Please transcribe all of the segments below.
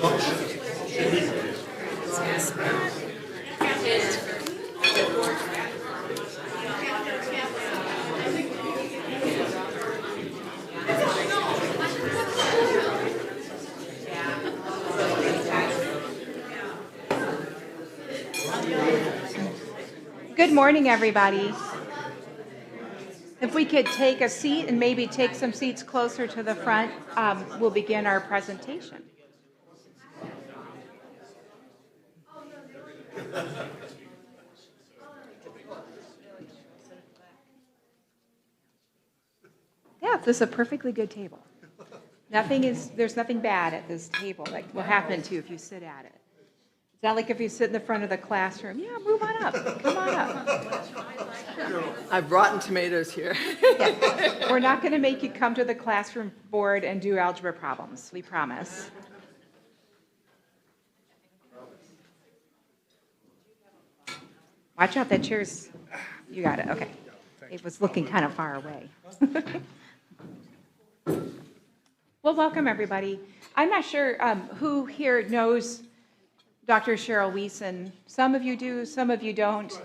Good morning, everybody. If we could take a seat and maybe take some seats closer to the front, we'll begin our presentation. Yeah, this is a perfectly good table. There's nothing bad at this table that will happen to you if you sit at it. It's not like if you sit in the front of the classroom. Yeah, move on up. Come on up. I've rotten tomatoes here. Yeah. We're not going to make you come to the classroom board and do algebra problems. We promise. Watch out, that chair's... You got it. Okay. It was looking kind of far away. Well, welcome, everybody. I'm not sure who here knows Dr. Cheryl Wesen. Some of you do, some of you don't.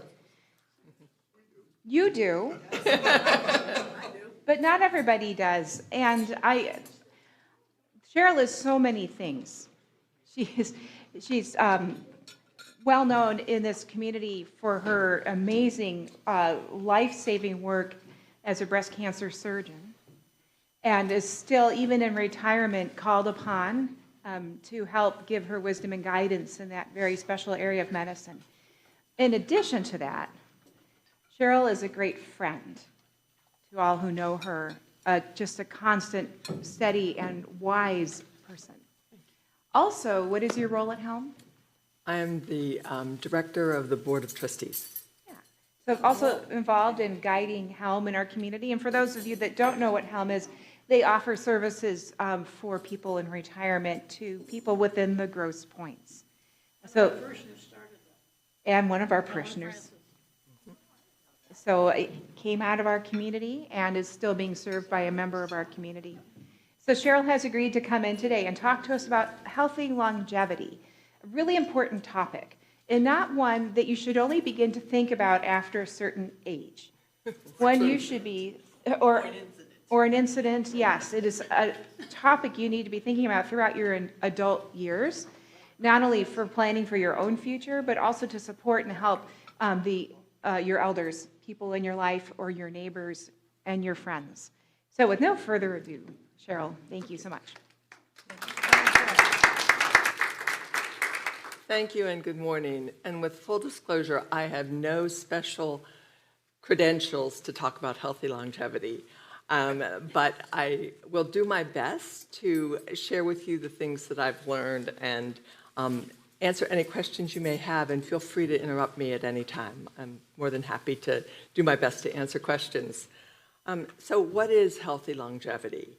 You do, but not everybody does. And Cheryl is so many things. She's well known in this community for her amazing life-saving work as a breast cancer surgeon, and is still, even in retirement, called upon to help give her wisdom and guidance in that very special area of medicine. In addition to that, Cheryl is a great friend to all who know her, just a constant, steady, and wise person. Also, what is your role at Helm? I am the director of the Board of Trustees. Yeah. So also involved in guiding Helm in our community. And for those of you that don't know what Helm is, they offer services for people in retirement to people within the Grosse Points. So, and one of our parishioners. So it came out of our community and is still being served by a member of our community. So Cheryl has agreed to come in today and talk to us about healthy longevity, a really important topic, and not one that you should only begin to think about after a certain age. One you should be, or an incident, yes. It is a topic you need to be thinking about throughout your adult years, not only for planning for your own future, but also to support and help your elders, people in your life, or your neighbors and your friends. So with no further ado, Cheryl, thank you so much. Thank you and good morning. And with full disclosure, I have no special credentials to talk about healthy longevity. But I will do my best to share with you the things that I've learned and answer any questions you may have, and feel free to interrupt me at any time. I'm more than happy to do my best to answer questions. So what is healthy longevity?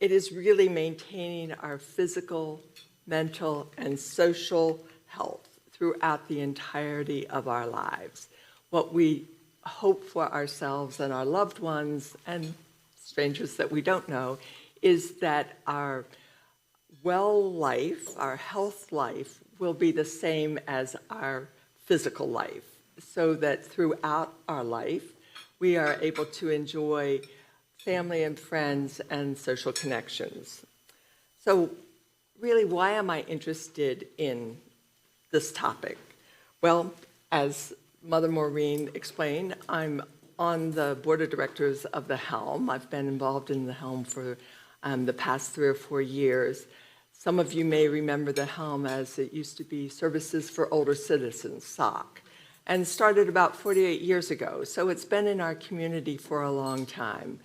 It is really maintaining our physical, mental, and social health throughout the entirety of our lives. What we hope for ourselves and our loved ones and strangers that we don't know is that our well life, our health life, will be the same as our physical life, so that throughout our life we are able to enjoy family and friends and social connections. So really, why am I interested in this topic? Well, as Mother Maureen explained, I'm on the board of directors of the Helm. I've been involved in the Helm for the past 3 or 4 years. Some of you may remember the Helm as it used to be Services for Older Citizens, SOC, and started about 48 years ago. So it's been in our community for a long time.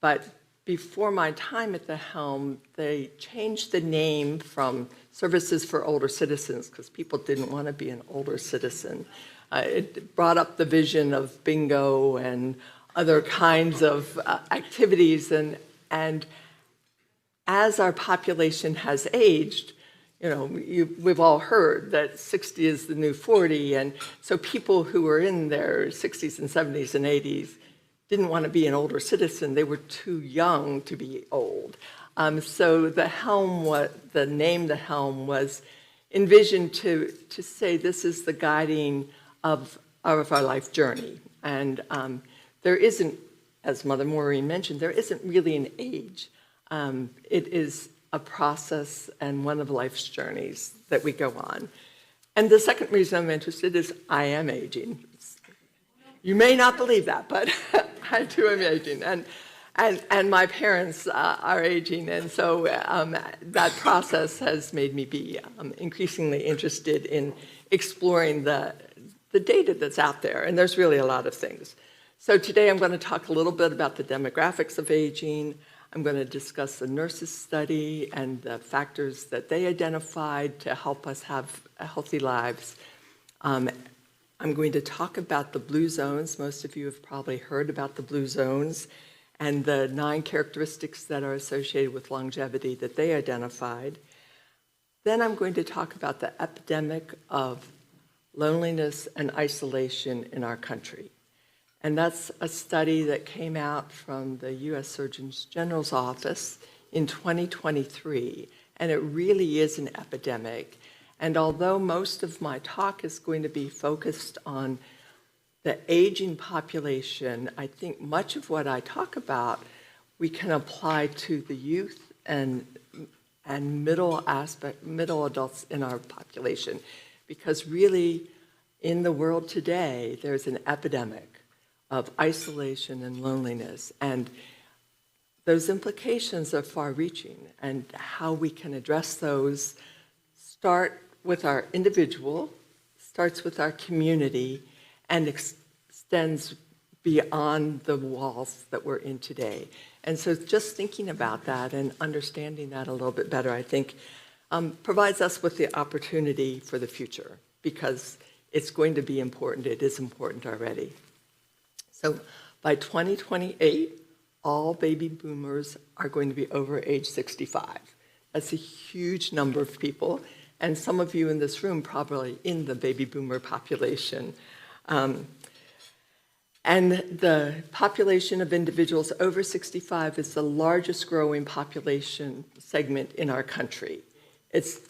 But before my time at the Helm, they changed the name from Services for Older Citizens because people didn't want to be an older citizen. It brought up the vision of bingo and other kinds of activities. And as our population has aged, we've all heard that 60 is the new 40. And so people who were in their 60s and 70s and 80s didn't want to be an older citizen. They were too young to be old. So the name The Helm was envisioned to say this is the guiding of our life journey. And there isn't, as Mother Maureen mentioned, there isn't really an age. It is a process and one of life's journeys that we go on. And the second reason I'm interested is I am aging. You may not believe that, but I too am aging. And my parents are aging, and so that process has made me be increasingly interested in exploring the data that's out there, and there's really a lot of things. So today I'm going to talk a little bit about the demographics of aging. I'm going to discuss the nurses' study and the factors that they identified to help us have healthy lives. I'm going to talk about the blue zones. Most of you have probably heard about the blue zones and the 9 characteristics that are associated with longevity that they identified. Then I'm going to talk about the epidemic of loneliness and isolation in our country. And that's a study that came out from the U.S. Surgeon General's office in 2023, and it really is an epidemic. And although most of my talk is going to be focused on the aging population, I think much of what I talk about we can apply to the youth and middle adults in our population, because really in the world today there's an epidemic of isolation and loneliness, and those implications are far-reaching, and how we can address those start with our individual, starts with our community, and extends beyond the walls that we're in today. And so just thinking about that and understanding that a little bit better, I think, provides us with the opportunity for the future, because it's going to be important. It is important already. So by 2028, all baby boomers are going to be over age 65. That's a huge number of people, and some of you in this room probably in the baby boomer population. And the population of individuals over 65 is the largest growing population segment in our country. That's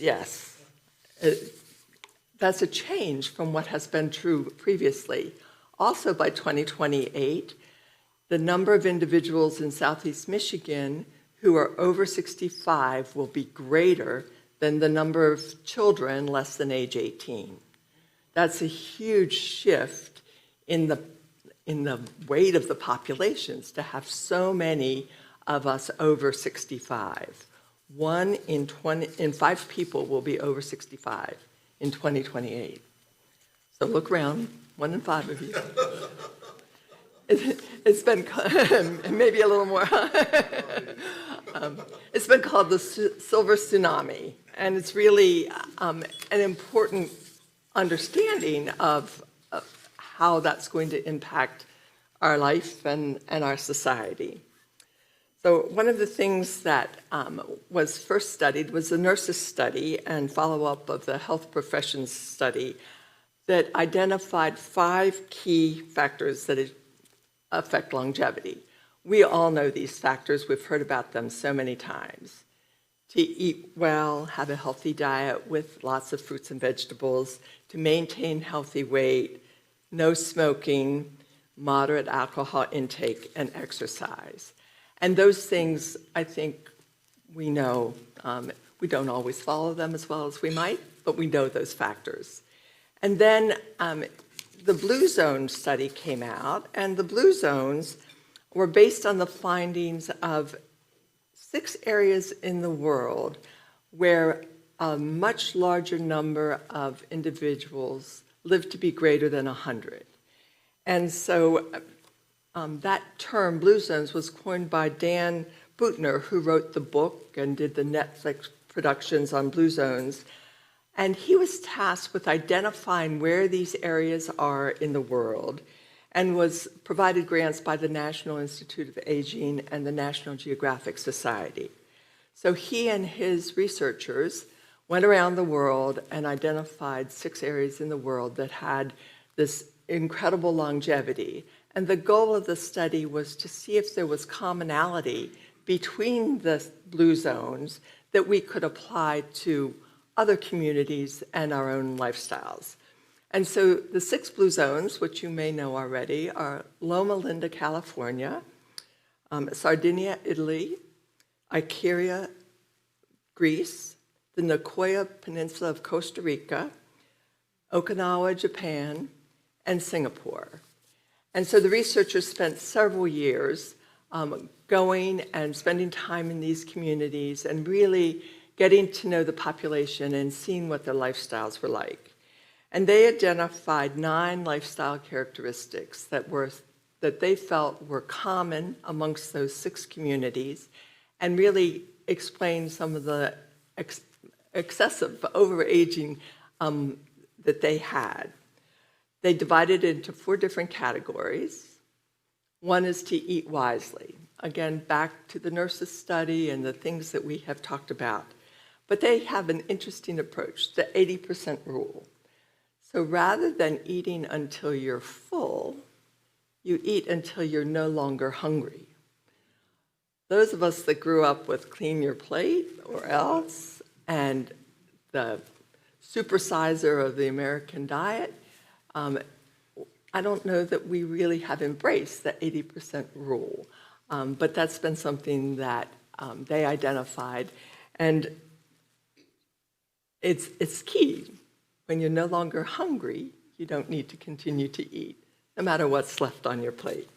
a change from what has been true previously. Also, by 2028, the number of individuals in Southeast Michigan who are over 65 will be greater than the number of children less than age 18. That's a huge shift in the weight of the populations to have so many of us over 65. 1 in 5 people will be over 65 in 2028. So look around, 1 in 5 of you. It's been, maybe a little more, it's been called the silver tsunami, and it's really an important understanding of how that's going to impact our life and our society. So one of the things that was first studied was the nurses study and follow-up of the health professions study that identified 5 key factors that affect longevity. We all know these factors. We've heard about them so many times. To eat well, have a healthy diet with lots of fruits and vegetables, to maintain healthy weight, no smoking, moderate alcohol intake, and exercise. And those things, I think, we know. We don't always follow them as well as we might, but we know those factors. And then the Blue Zone study came out, and the Blue Zones were based on the findings of 6 areas in the world where a much larger number of individuals live to be greater than 100. And so that term, Blue Zones, was coined by Dan Buettner, who wrote the book and did the Netflix productions on Blue Zones. And he was tasked with identifying where these areas are in the world, and was provided grants by the National Institute of Aging and the National Geographic Society. So he and his researchers went around the world and identified 6 areas in the world that had this incredible longevity. And the goal of the study was to see if there was commonality between the blue zones that we could apply to other communities and our own lifestyles. And so the 6 blue zones, which you may know already, are Loma Linda, California, Sardinia, Italy, Icaria, Greece, the Nicoya Peninsula of Costa Rica, Okinawa, Japan, and Singapore. And so the researchers spent several years going and spending time in these communities and really getting to know the population and seeing what their lifestyles were like. And they identified 9 lifestyle characteristics that they felt were common amongst those 6 communities, and really explained some of the excessive overaging that they had. They divided it into 4 different categories. One is to eat wisely. Again, back to the nurses' study and the things that we have talked about. But they have an interesting approach, the 80% rule. So rather than eating until you're full, you eat until you're no longer hungry. Those of us that grew up with clean your plate or else and the supersizer of the American diet, I don't know that we really have embraced the 80% rule, but that's been something that they identified, and it's key. When you're no longer hungry, you don't need to continue to eat, no matter what's left on your plate.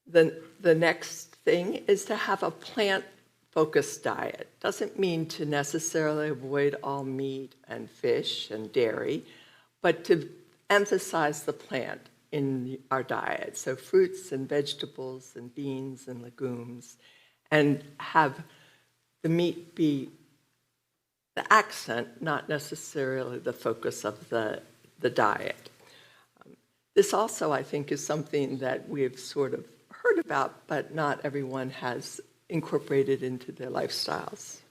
The next thing is to have a plant-focused diet. Doesn't mean to necessarily avoid all meat and fish and dairy, but to emphasize the plant in our diet. So fruits and vegetables and beans and legumes, and have the meat be the accent, not necessarily the focus of the diet. This also, I think, is something that we've sort of heard about, but not everyone has incorporated into their lifestyles.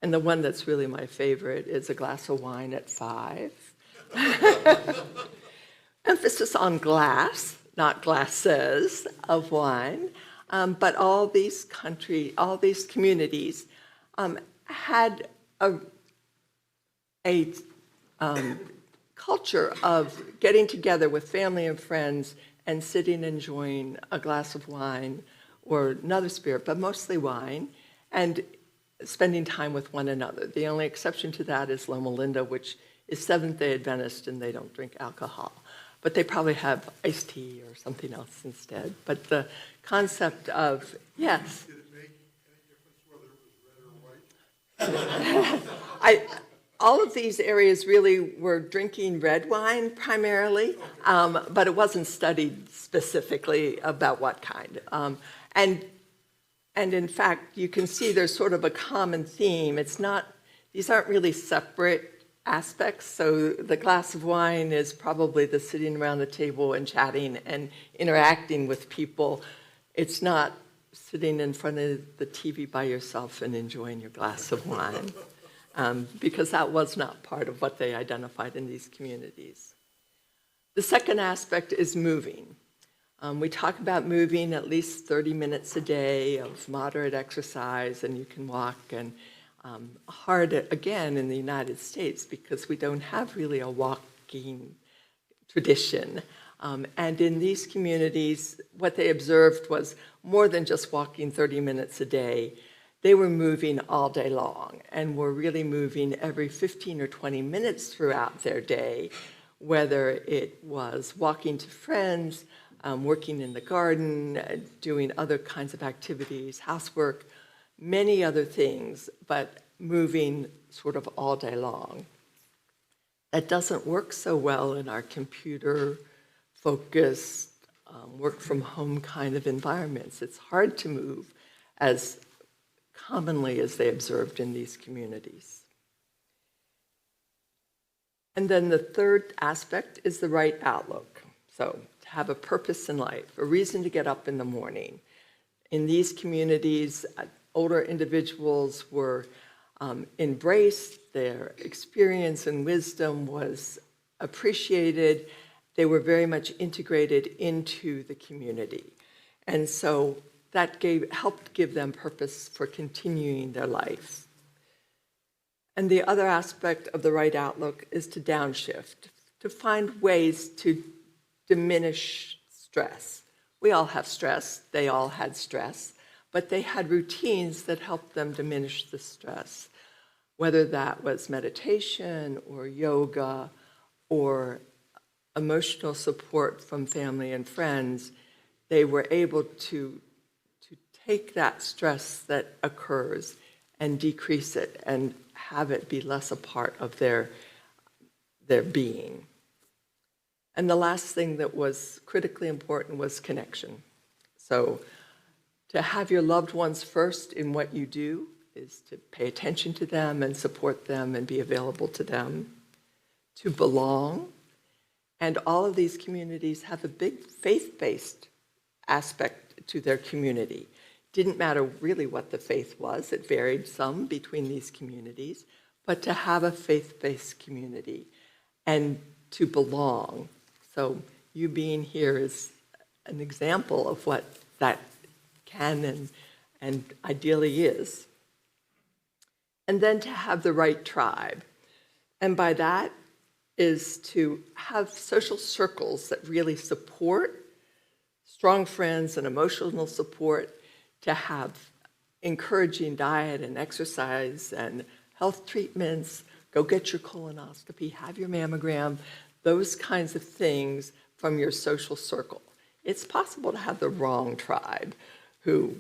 And the one that's really my favorite is a glass of wine at 5. Emphasis on glass, not glasses of wine, but all these communities had a culture of getting together with family and friends and sitting enjoying a glass of wine or another spirit, but mostly wine, and spending time with one another. The only exception to that is Loma Linda, which is Seventh-day Adventist, and they don't drink alcohol. But they probably have iced tea or something else instead. But the concept of, yes. Did it make any difference whether it was red or white? All of these areas really were drinking red wine primarily, but it wasn't studied specifically about what kind. And in fact, you can see there's sort of a common theme. These aren't really separate aspects. So the glass of wine is probably the sitting around the table and chatting and interacting with people. It's not sitting in front of the TV by yourself and enjoying your glass of wine. Because that was not part of what they identified in these communities. The second aspect is moving. We talk about moving at least 30 minutes a day of moderate exercise, and you can walk, and hard, again, in the United States because we don't have really a walking tradition. And in these communities, what they observed was more than just walking 30 minutes a day. They were moving all day long and were really moving every 15 or 20 minutes throughout their day, whether it was walking to friends, working in the garden, doing other kinds of activities, housework, many other things, but moving sort of all day long. That doesn't work so well in our computer-focused, work-from-home kind of environments. It's hard to move as commonly as they observed in these communities. And then the third aspect is the right outlook. So to have a purpose in life, a reason to get up in the morning. In these communities, older individuals were embraced, their experience and wisdom was appreciated. They were very much integrated into the community. And so that helped give them purpose for continuing their life. And the other aspect of the right outlook is to downshift, to find ways to diminish stress. We all have stress, they all had stress, but they had routines that helped them diminish the stress, whether that was meditation or yoga or emotional support from family and friends. They were able to take that stress that occurs and decrease it and have it be less a part of their being. And the last thing that was critically important was connection. So to have your loved ones first in what you do is to pay attention to them and support them and be available to them, to belong. And all of these communities have a big faith-based aspect to their community. Didn't matter really what the faith was. It varied some between these communities, but to have a faith-based community and to belong. So you being here is an example of what that can and ideally is. And then to have the right tribe. And by that is to have social circles that really support, strong friends and emotional support, to have encouraging diet and exercise and health treatments, go get your colonoscopy, have your mammogram, those kinds of things from your social circle. It's possible to have the wrong tribe who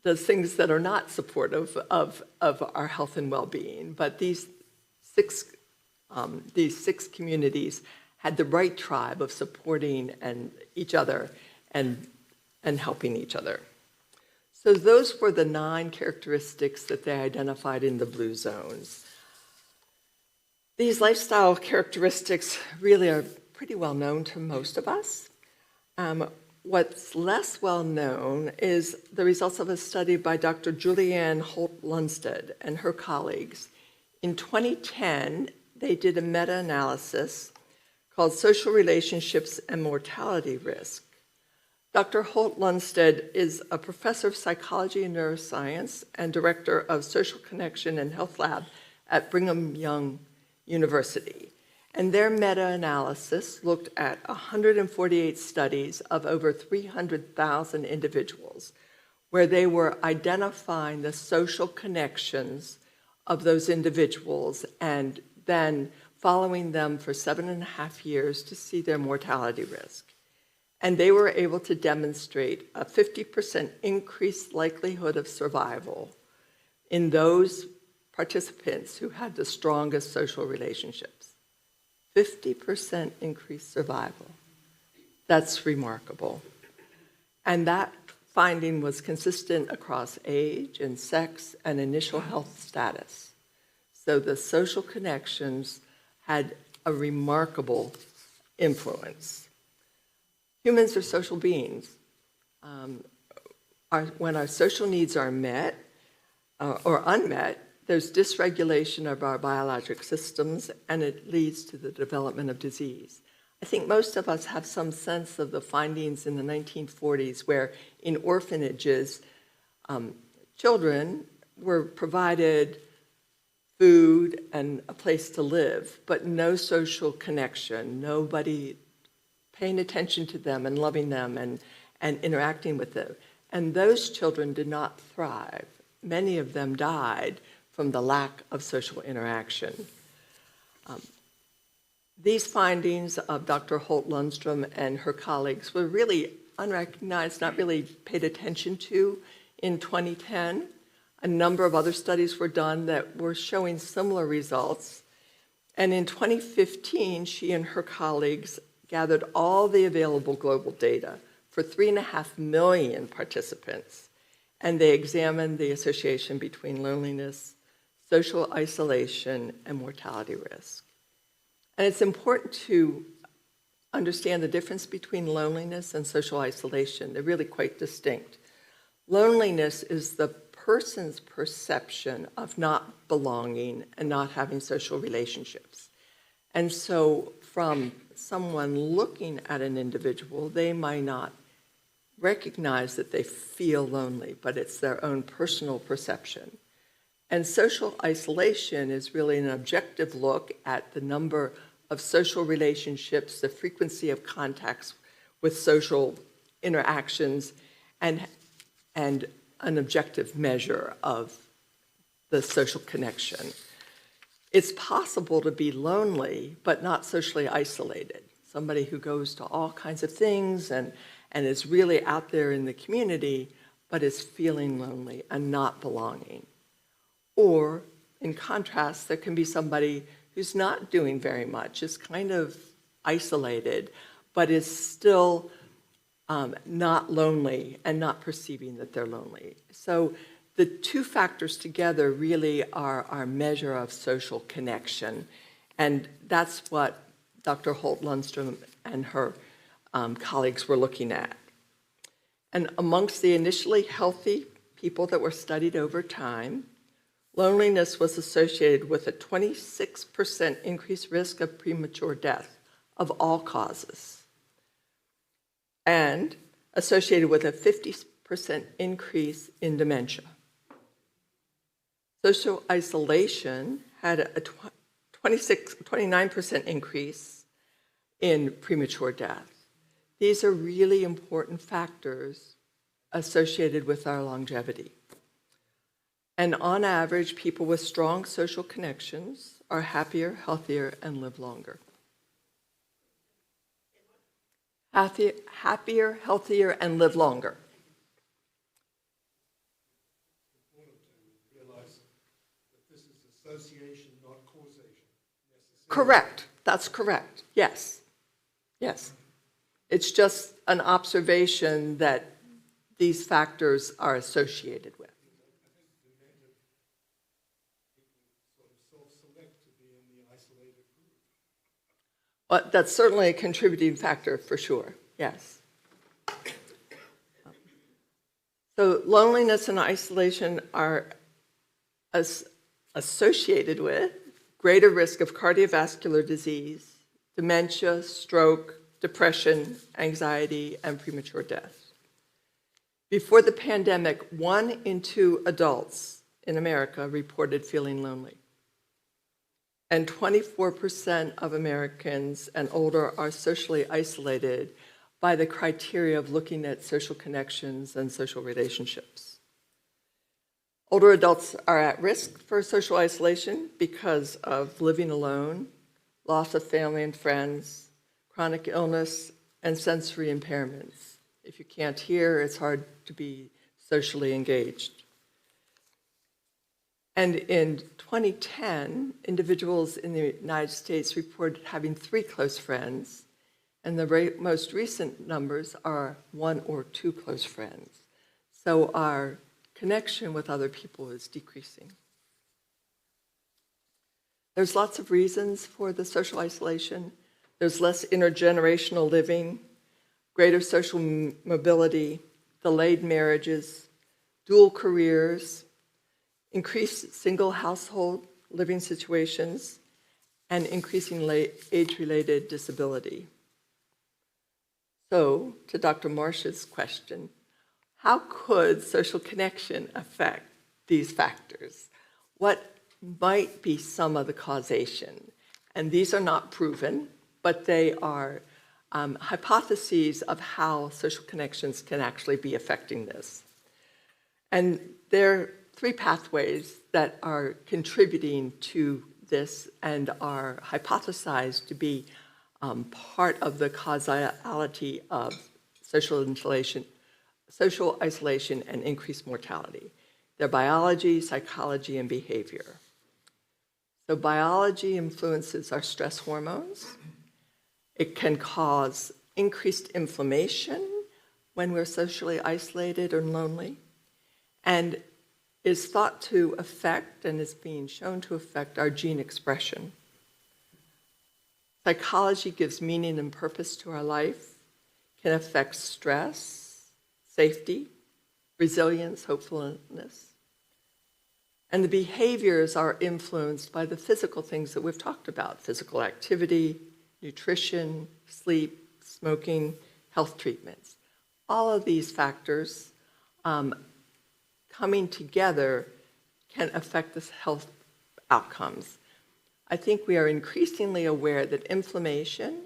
does things that are not supportive of our health and well-being, but these six communities had the right tribe of supporting each other and helping each other. So those were the 9 characteristics that they identified in the blue zones. These lifestyle characteristics really are pretty well known to most of us. What's less well known is the results of a study by Dr. Julianne Holt-Lunstad and her colleagues. In 2010, they did a meta-analysis called Social Relationships and Mortality Risk. Dr. Holt-Lunstad is a professor of psychology and neuroscience and director of Social Connection and Health Lab at Brigham Young University. And their meta-analysis looked at 148 studies of over 300,000 individuals, where they were identifying the social connections of those individuals and then following them for 7.5 years to see their mortality risk. And they were able to demonstrate a 50% increased likelihood of survival in those participants who had the strongest social relationships. 50% increased survival. That's remarkable. And that finding was consistent across age and sex and initial health status. So the social connections had a remarkable influence. Humans are social beings. When our social needs are met or unmet, there's dysregulation of our biologic systems, and it leads to the development of disease. I think most of us have some sense of the findings in the 1940s where in orphanages, children were provided food and a place to live, but no social connection, nobody paying attention to them and loving them and interacting with them. And those children did not thrive. Many of them died from the lack of social interaction. These findings of Dr. Holt-Lundstrom and her colleagues were really unrecognized, not really paid attention to in 2010. A number of other studies were done that were showing similar results. And in 2015, she and her colleagues gathered all the available global data for 3.5 million participants. And they examined the association between loneliness, social isolation, and mortality risk. And it's important to understand the difference between loneliness and social isolation. They're really quite distinct. Loneliness is the person's perception of not belonging and not having social relationships. And so from someone looking at an individual, they might not recognize that they feel lonely, but it's their own personal perception. And social isolation is really an objective look at the number of social relationships, the frequency of contacts with social interactions, and an objective measure of the social connection. It's possible to be lonely, but not socially isolated. Somebody who goes to all kinds of things and is really out there in the community, but is feeling lonely and not belonging. Or, in contrast, there can be somebody who's not doing very much, is kind of isolated, but is still not lonely and not perceiving that they're lonely. So the two factors together really are our measure of social connection. And that's what Dr. Holt-Lundstrom and her colleagues were looking at. And amongst the initially healthy people that were studied over time, loneliness was associated with a 26% increased risk of premature death of all causes, and associated with a 50% increase in dementia. Social isolation had a 29% increase in premature death. These are really important factors associated with our longevity. And on average, people with strong social connections are happier, healthier, and live longer. Happier, healthier, and live longer. It's important to realize that this is association, not causation. Correct. That's correct. Yes. Yes. It's just an observation that these factors are associated with. But that's certainly a contributing factor for sure, yes. So loneliness and isolation are associated with greater risk of cardiovascular disease, dementia, stroke, depression, anxiety, and premature death. Before the pandemic, 1 in 2 adults in America reported feeling lonely. And 24% of Americans and older are socially isolated by the criteria of looking at social connections and social relationships. Older adults are at risk for social isolation because of living alone, loss of family and friends, chronic illness, and sensory impairments. If you can't hear, it's hard to be socially engaged. And in 2010, individuals in the United States reported having 3 close friends, and the most recent numbers are 1 or 2 close friends. So our connection with other people is decreasing. There's lots of reasons for the social isolation. There's less intergenerational living, greater social mobility, delayed marriages, dual careers, increased single household living situations, and increasing age-related disability. So, to Dr. Marsh's question, how could social connection affect these factors? What might be some of the causation? And these are not proven, but they are hypotheses of how social connections can actually be affecting this. And they're 3 pathways that are contributing to this and are hypothesized to be part of the causality of social isolation and increased mortality. They're biology, psychology, and behavior. So biology influences our stress hormones. It can cause increased inflammation when we're socially isolated or lonely, and is thought to affect and is being shown to affect our gene expression. Psychology gives meaning and purpose to our life, can affect stress, safety, resilience, hopefulness. And the behaviors are influenced by the physical things that we've talked about: physical activity, nutrition, sleep, smoking, health treatments. all of these factors coming together can affect the health outcomes. I think we are increasingly aware that inflammation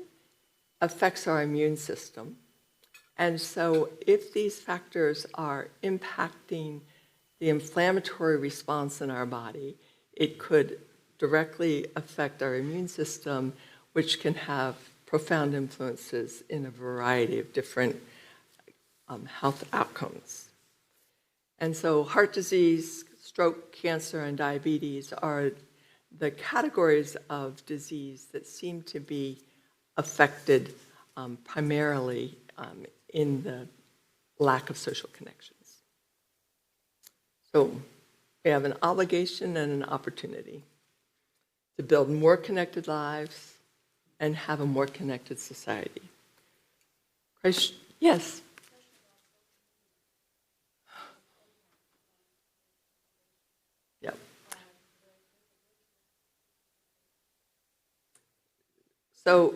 affects our immune system. And so if these factors are impacting the inflammatory response in our body, it could directly affect our immune system, which can have profound influences in a variety of different health outcomes. And so heart disease, stroke, cancer, and diabetes are the categories of disease that seem to be affected primarily in the lack of social connections. So we have an obligation and an opportunity to build more connected lives and have a more connected society. Christ, yes? Yep. So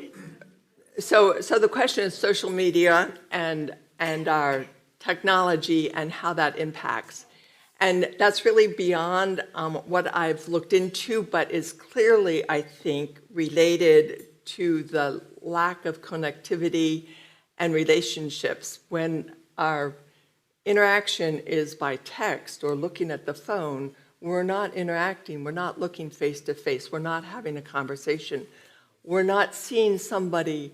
the question is social media and our technology and how that impacts. And that's really beyond what I've looked into, but is clearly, I think, related to the lack of connectivity and relationships. When our interaction is by text or looking at the phone, we're not interacting, we're not looking face to face, we're not having a conversation, we're not seeing somebody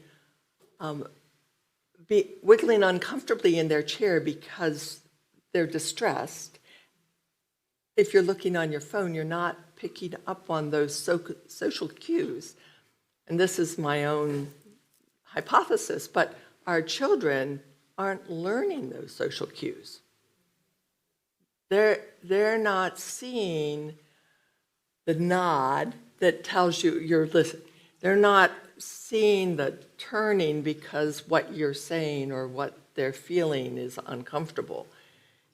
be wiggling uncomfortably in their chair because they're distressed. If you're looking on your phone, you're not picking up on those social cues. And this is my own hypothesis, but our children aren't learning those social cues. They're not seeing the nod that tells you you're listening. They're not seeing the turning because what you're saying or what they're feeling is uncomfortable.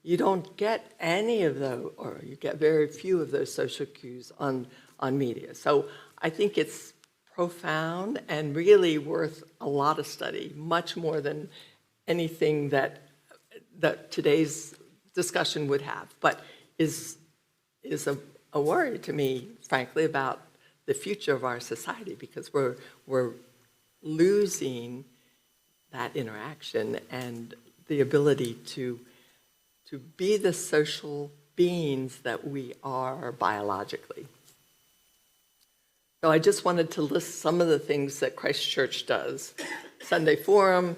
You don't get any of those, or you get very few of those social cues on media. So I think it's profound and really worth a lot of study, much more than anything that today's discussion would have, but is a worry to me, frankly, about the future of our society, because we're losing that interaction and the ability to be the social beings that we are biologically. So I just wanted to list some of the things that Christ Church does. Sunday Forum,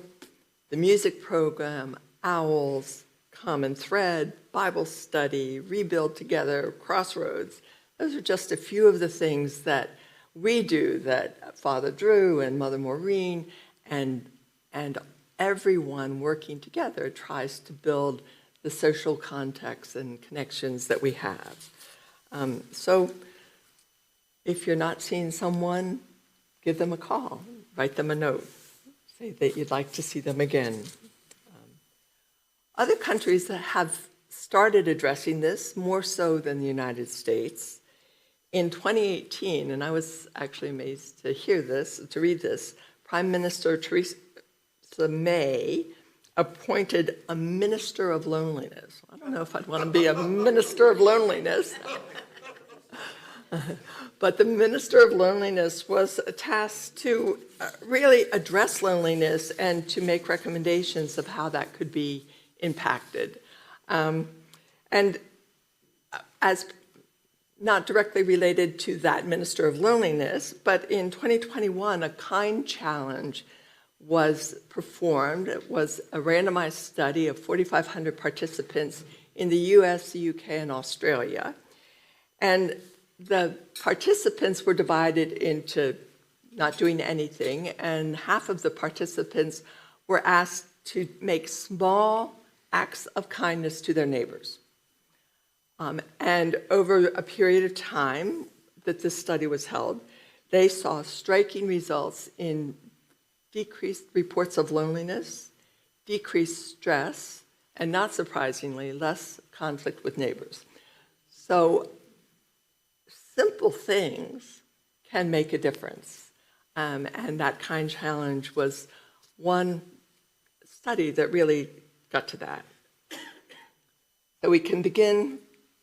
the music program, Owls, Common Thread, Bible study, Rebuild Together, Crossroads. Those are just a few of the things that we do, that Father Drew and Mother Maureen and everyone working together tries to build the social context and connections that we have. So if you're not seeing someone, give them a call, write them a note, say that you'd like to see them again. Other countries that have started addressing this, more so than the United States. In 2018, and I was actually amazed to read this, Prime Minister Theresa May appointed a minister of loneliness. I don't know if I'd want to be a minister of loneliness. But the minister of loneliness was tasked to really address loneliness and to make recommendations of how that could be impacted. And as not directly related to that minister of loneliness, but in 2021, a KIND challenge was performed. It was a randomized study of 4,500 participants in the US, the UK, and Australia. And the participants were divided into not doing anything, and half of the participants were asked to make small acts of kindness to their neighbors. And over a period of time that this study was held, they saw striking results in decreased reports of loneliness, decreased stress, and not surprisingly, less conflict with neighbors. So simple things can make a difference. And that KIND challenge was one study that really got to that. So we can begin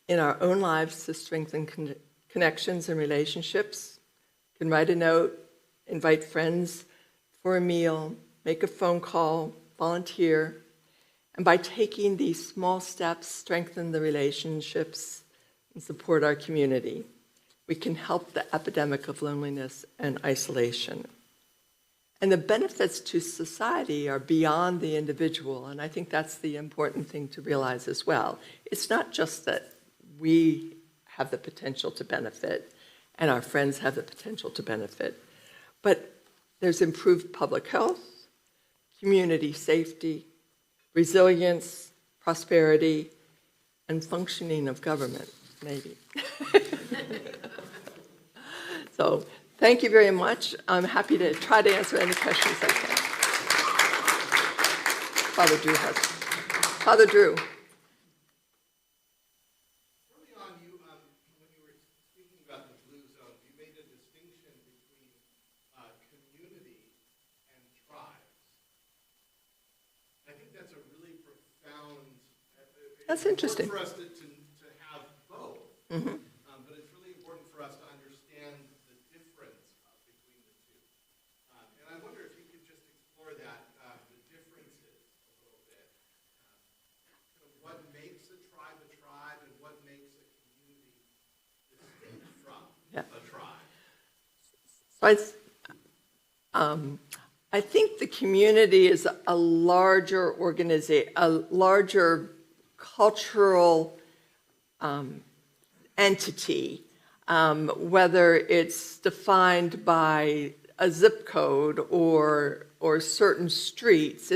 in our own lives to strengthen connections and relationships. You can write a note, invite friends for a meal, make a phone call, volunteer. And by taking these small steps, strengthen the relationships and support our community. We can help the epidemic of loneliness and isolation. And the benefits to society are beyond the individual, and I think that's the important thing to realize as well. It's not just that we have the potential to benefit and our friends have the potential to benefit, but there's improved public health, community safety, resilience, prosperity, and functioning of government, maybe. So thank you very much. I'm happy to try to answer any questions I can. Father Drew has. Father Drew. Early on, when you were speaking about the blue zones, you made a distinction between community and tribes. I think that's a really profound. That's interesting. It's important for us to have both, but it's really important for us to understand the difference between the two. And I wonder if you could just explore that, the differences a little bit. What makes a tribe and what makes a community distinct from a tribe? So I think the community is a larger organization, a larger cultural entity, whether it's defined by a zip code or certain streets.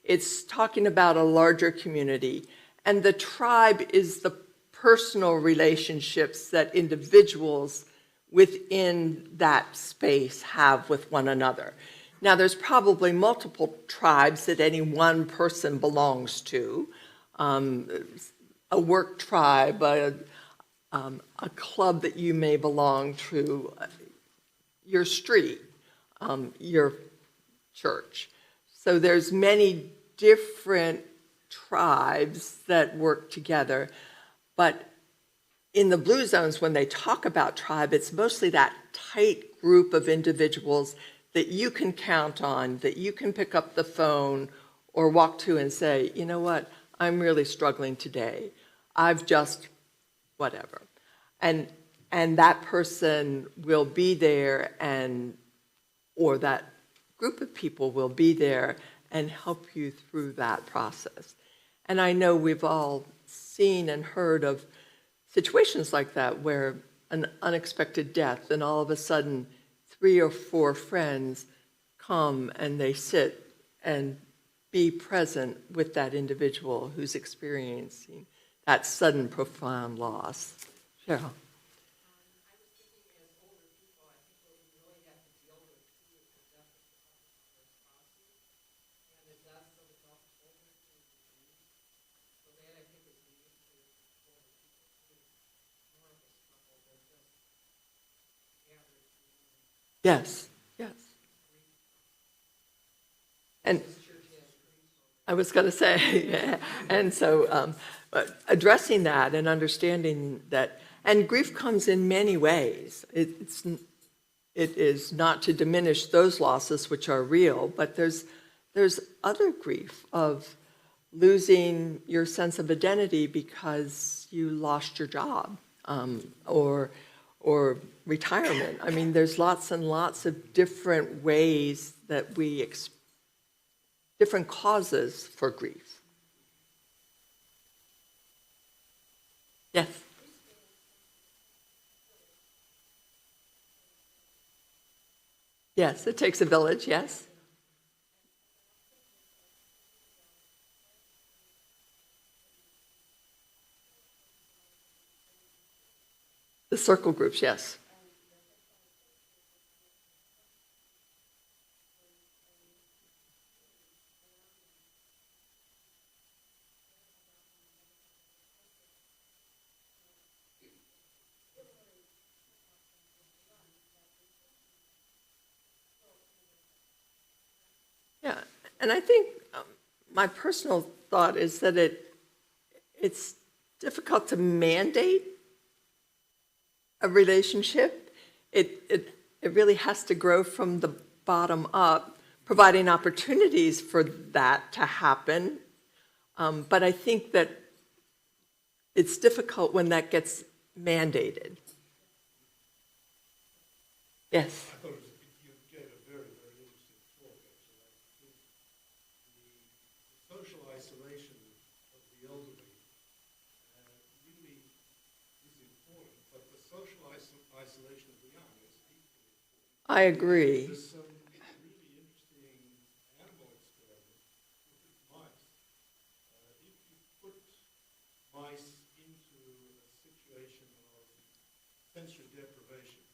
It's talking about a larger community. And the tribe is the personal relationships that individuals within that space have with one another. Now, there's probably multiple tribes that any one person belongs to, a work tribe, a club that you may belong to, your street, your church. So there's many different tribes that work together, but in the blue zones, when they talk about tribe, it's mostly that tight group of individuals that you can count on, that you can pick up the phone or walk to and say, you know what, I'm really struggling today. I've just, whatever. And that person will be there, or that group of people will be there and help you through that process. And I know we've all seen and heard of situations like that where an unexpected death, and all of a sudden 3 or 4 friends come and they sit and be present with that individual who's experiencing that sudden profound loss. Cheryl. Yes, yes. And I was going to say, yeah. And so addressing that and understanding that, and grief comes in many ways. It is not to diminish those losses which are real, but there's other grief of losing your sense of identity because you lost your job, or retirement. I mean, there's lots and lots of different ways that we different causes for grief. Yes. Yes, it takes a village, yes. The circle groups, yes. Yeah, and I think my personal thought is that it's difficult to mandate a relationship. It really has to grow from the bottom up, providing opportunities for that to happen. But I think that it's difficult when that gets mandated. Yes. I thought you gave a very, very interesting talk, actually. I think the social isolation of the elderly really is important, but the social isolation of the young is equally important. I agree. There's some really interesting animal experiments with mice. If you put mice into a situation of sensory deprivation,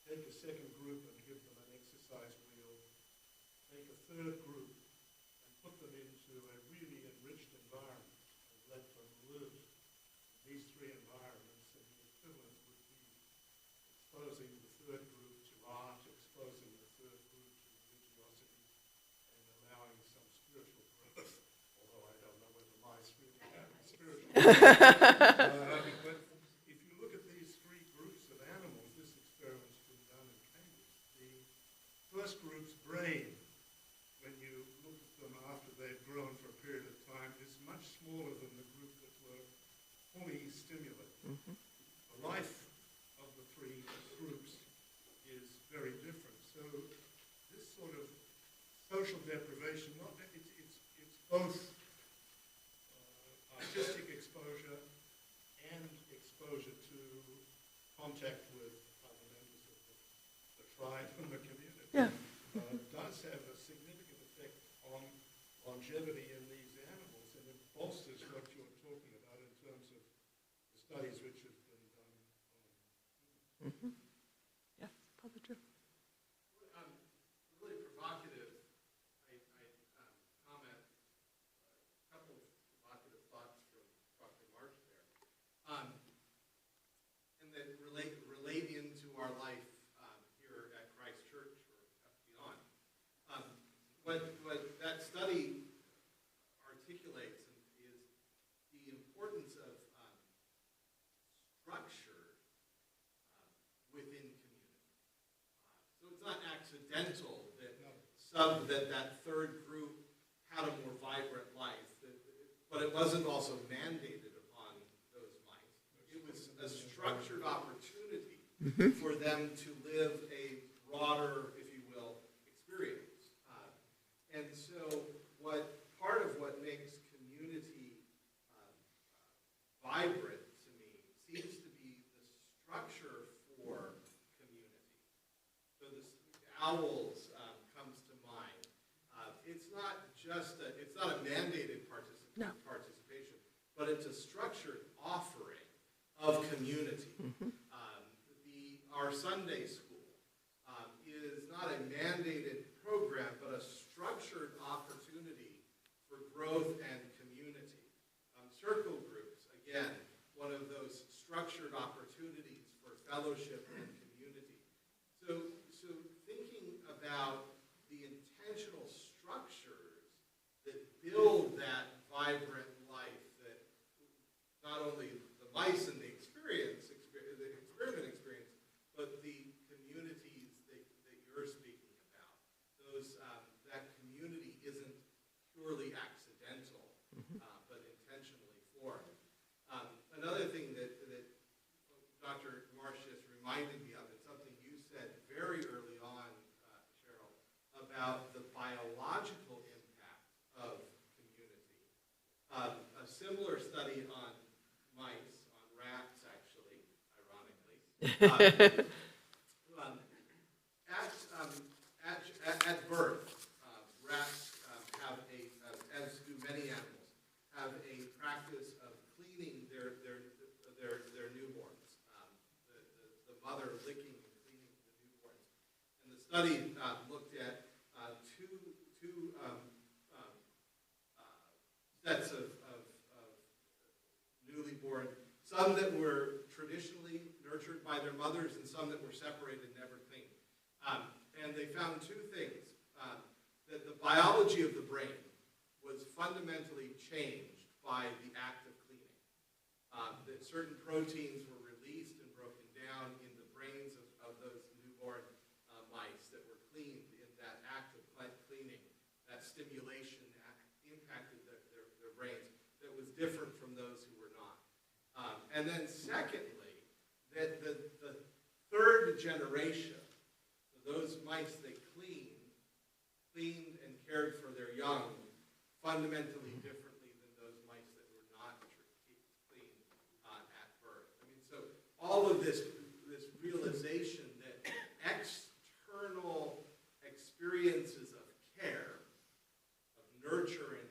take a second group and give them an exercise wheel, take a third group and put them into a really enriched environment and let them live in these three environments, and the equivalent would be exposing the third group to art, exposing the third group to religiosity, and allowing some spiritual growth, although I don't know whether mice really have spiritual growth. But if you look at these three groups of animals, this experiment's been done in Cambridge. The first group's brain, when you look at them after they've grown for a period of time, is much smaller than the group that were fully stimulated. The life of the three groups is very different. So this sort of social deprivation, it's both artistic exposure and exposure to contact with other members of the tribe and the community. Yeah. Does have a significant effect on longevity in these animals, and it bolsters what you're talking about in terms of the studies which have been done on. Yes, positive. Really provocative, comment, a couple of provocative thoughts from Dr. Marsh there. And that relate into our life here at Christ Church or beyond. What that study articulates is the importance of structure within community. So it's not accidental that that third group had a more vibrant life, but it wasn't also mandated upon those mice. It was a structured opportunity for them to live a broader, if you will, experience. And so part of what makes community vibrant to me seems to be the structure for community. So this owls comes to mind. It's not a mandated participation, but it's a structured offering of community. Our Sunday school is not a mandated program, but a structured opportunity for growth and community. Circle groups, again, one of those structured opportunities for fellowship and community. So thinking about the intentional structures that build that vibrant life, that not only the mice in the experiment experience, but the communities that you're speaking about. That community isn't purely accidental, but intentionally formed. Another thing that Dr. Marsh just reminded me of, it's something you said very early on, Cheryl, about the biological impact of community. A similar study on mice, on rats actually, ironically, at birth, rats have as do many animals, have a practice of cleaning their newborns. The mother licking and cleaning the newborns. And the study looked at two sets of newly born, some that were traditionally nurtured by their mothers and some that were separated, never cleaned. And they found two things. that the biology of the brain was fundamentally changed by the act of cleaning. That certain proteins were released and broken down in the brains of those newborn mice that were cleaned in that act of cleaning. That stimulation impacted their brains that was different from those who were not. And then secondly, that the third generation, those mice that cleaned and cared for their young fundamentally differently than those mice that were not cleaned at birth. I mean, so all of this realization that external experiences of care, of nurture and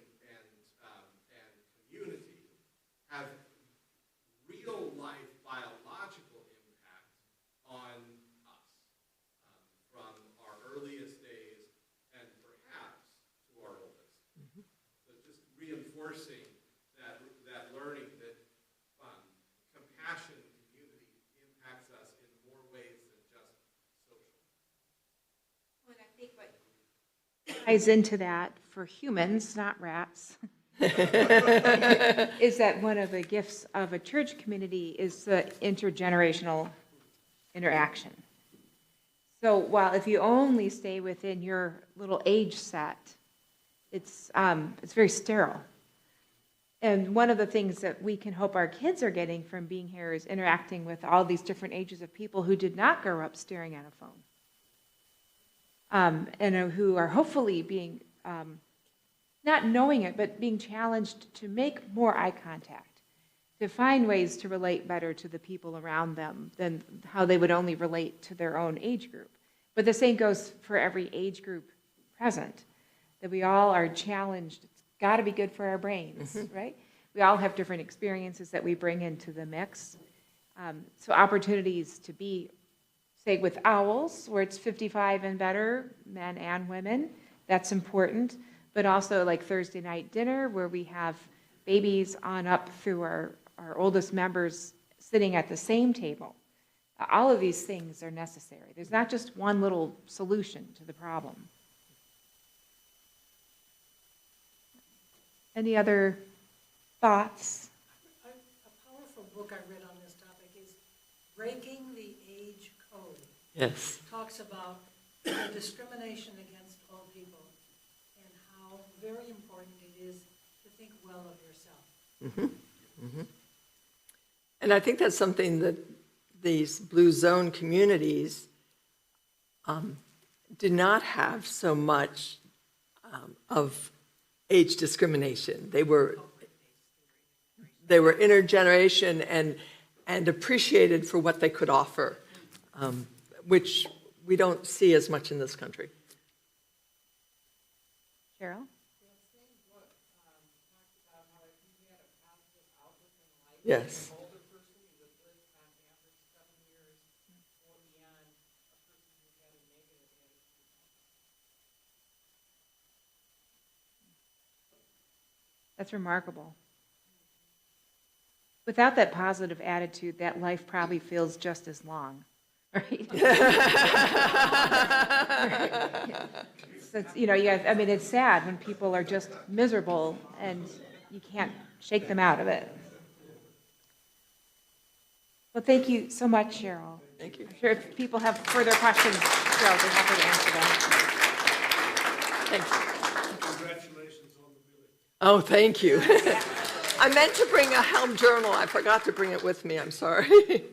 community have real life biological impact on us from our earliest days and perhaps to our oldest. So just reinforcing that learning that compassion and community impacts us in more ways than just social. Well, and I think what ties into that for humans, not rats, is that one of the gifts of a church community is the intergenerational interaction. So while if you only stay within your little age set, it's very sterile. And one of the things that we can hope our kids are getting from being here is interacting with all these different ages of people who did not grow up staring at a phone, and who are hopefully being, not knowing it, but being challenged to make more eye contact, to find ways to relate better to the people around them than how they would only relate to their own age group. But the same goes for every age group present, that we all are challenged. It's got to be good for our brains, right? We all have different experiences that we bring into the mix. So opportunities to be, say, with owls, where it's 55 and better, men and women, that's important. But also like Thursday night dinner, where we have babies on up through our oldest members sitting at the same table. All of these things are necessary. There's not just one little solution to the problem. Any other thoughts? A powerful book I read on this topic is Breaking the Age Code. Yes. It talks about the discrimination against all people and how very important it is to think well of yourself. And I think that's something that these blue zone communities did not have so much of age discrimination. They were intergeneration and appreciated for what they could offer, which we don't see as much in this country. Cheryl? Yes. That's remarkable. Without that positive attitude, that life probably feels just as long, right? So it's, I mean, it's sad when people are just miserable and you can't shake them out of it. Well, thank you so much, Cheryl. Thank you. I'm sure if people have further questions, Cheryl, we're happy to answer them. Thanks. Congratulations on the billing. Oh, thank you. I meant to bring a Helm journal. I forgot to bring it with me. I'm sorry.